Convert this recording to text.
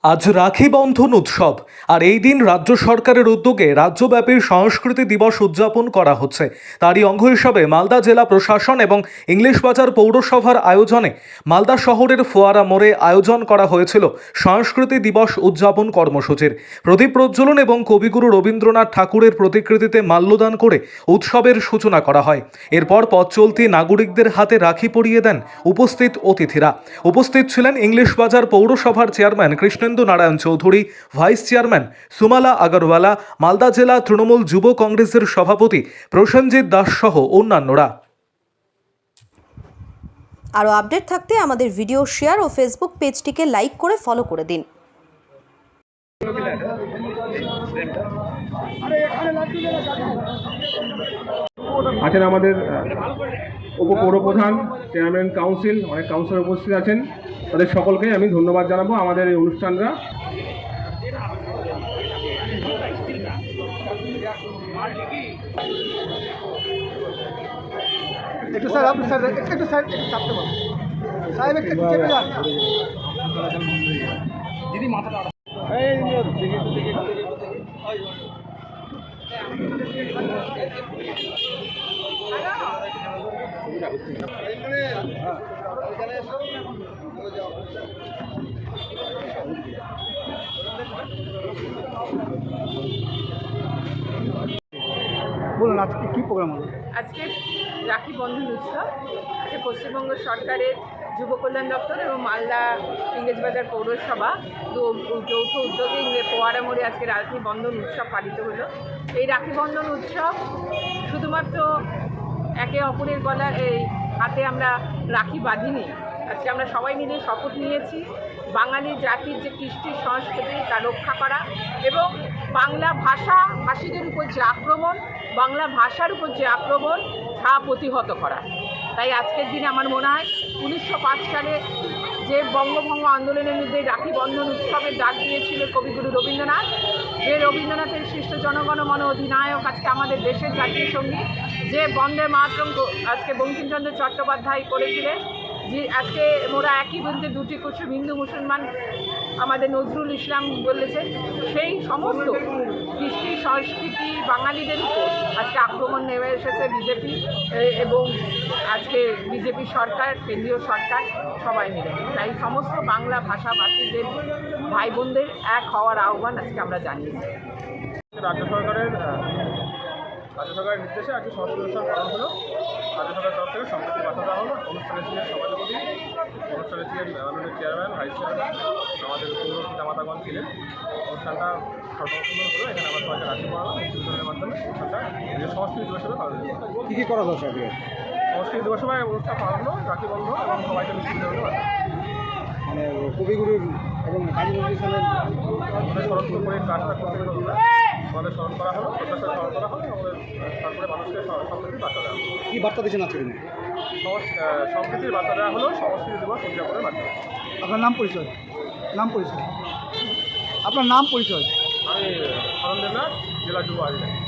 আজ রাখি বন্ধন উৎসব আর এই দিন রাজ্য সরকারের উদ্যোগে রাজ্যব্যাপী সংস্কৃতি দিবস উদযাপন করা হচ্ছে। তারই অঙ্গ হিসাবে মালদা জেলা প্রশাসন এবং ইংলিশবাজার পৌরসভার আয়োজনে মালদা শহরের ফোয়ারা মোড়ে আয়োজন করা হয়েছিল সংস্কৃতি দিবস উদযাপন কর্মসূচির। প্রদীপ প্রজ্বলন এবং কবিগুরু রবীন্দ্রনাথ ঠাকুরের প্রতিকৃতিতে মাল্যদান করে উৎসবের সূচনা করা হয়। এরপর পথ চলতি নাগরিকদের হাতে রাখি পরিয়ে দেন উপস্থিত অতিথিরা। উপস্থিত ছিলেন ইংলিশবাজার পৌরসভার chairman Krishnendu Narayan Chowdhury, vice chairman Sumala Agarwala, Malda জেলা তৃণমূল যুব কংগ্রেসের সভাপতি প্রসেনজিৎ দাস সহ অন্যান্যরা। আরও আপডেট থাকতে আমাদের ভিডিও শেয়ার ও ফেসবুক পেজটিকে লাইক করে ফলো করে দিন। আছেন আমাদের উপপৌরপ্রধান, চেয়ারম্যান কাউন্সিল, অনেক কাউন্সিলর উপস্থিত আছেন। তাদের সকলকে আমি ধন্যবাদ জানাবো। আমাদের এই অনুষ্ঠানটা একটু স্যার আপনি স্যার একটু স্যার একটু চাপতে পারবেন সাহেব একটু চেপে যান দিদি মাথাটা এই বলুন আজকে কি প্রোগ্রাম হলো? আজকে রাখি বন্ধন উৎসব আজকে পশ্চিমবঙ্গ সরকারের যুব কল্যাণ দপ্তর এবং মালদা ইংরেজবাজার পৌরসভা যৌথ উদ্যোগে ফোয়ারা মোড়ে আজকে রাখি বন্ধন উৎসব পালিত হলো। এই রাখি বন্ধন উৎসব শুধুমাত্র একে অপরের গলার এই হাতে আমরা রাখি বাঁধিনি, আজকে আমরা সবাই মিলে শপথ নিয়েছি বাঙালি জাতির যে কৃষ্টি সংস্কৃতি তা রক্ষা করা এবং বাংলা ভাষাভাষীদের উপর যে আক্রমণ, বাংলা ভাষার উপর যে আক্রমণ তা প্রতিহত করা। তাই আজকের দিনে আমার মনে হয় 1905 সালে যে বঙ্গভঙ্গ আন্দোলনের মধ্যে রাখি বন্ধন উৎসবের ডাক দিয়েছিল কবিগুরু রবীন্দ্রনাথ, যে রবীন্দ্রনাথের সৃষ্ট জনগণ মন অধিনায়ক আজকে আমাদের দেশের জাতীয় সঙ্গীত, যে বন্দে মাতরম আজকে বঙ্কিমচন্দ্র চট্টোপাধ্যায় করেছিলেন, যে আজকে মোরা একই বলতে দুটি কুসুম হিন্দু মুসলমান আমাদের নজরুল ইসলাম বলেছেন, সেই সমস্ত কৃষ্টি সংস্কৃতি বাঙালিদের উপর আজকে আক্রমণ নেমে এসেছে বিজেপি এবং আজকে বিজেপি সরকার, কেন্দ্রীয় সরকার সবাই মিলে। তাই সমস্ত বাংলা ভাষাভাষীদের ভাই বোনদের এক হওয়ার আহ্বান আজকে আমরা জানিয়েছি। রাজ্য সরকারের নির্দেশে আজকে সংস্কৃতি অনুষ্ঠান পালন হলো। রাজ্য সরকারের তরফ থেকে সম্প্রতি বার্তা দেওয়া হলো। অনুষ্ঠানে ছিলেন সভাপতি, অনুষ্ঠানে ছিলেন আমাদের চেয়ারম্যান, ভাইস চেয়ারম্যান, আমাদের পৌর পিতামাতাগণ ছিলেন। অনুষ্ঠানটা সর্বসুন্দর হলো। এখানে আমার সবাইকে রাখি পড়ানো অনুষ্ঠানের মাধ্যমে অনুষ্ঠানটা সংস্কৃতি দিবস হিসেবে পালন হলো। কী কী করা দরকার? সংস্কৃতি দিবস হিসেবে অনুষ্ঠান পালন হলো, রাখি বন্ধন এবং সবাইকে মিষ্টি দেওয়া হলো। মানে কবিগুরুর এবং কাজী নজরুল ইসলামের স্মরণ করে কাজটা করতে গেলে আমাদের স্মরণ করা হলো, প্রত্যাশা স্মরণ করা হলো, আমাদের তারপরে মানুষকে সম্প্রীতির বার্তা দেওয়া হলো। কী বার্তা দিয়েছেন আজকে দিনে? সম্প্রীতির বার্তা দেওয়া হলো সংস্কৃতি দিবস উদযাপনের মাধ্যমে। আপনার নাম পরিচয়? আপনার নাম পরিচয়? আমি সরঞ্জন, জেলা যুব আধিকারিক।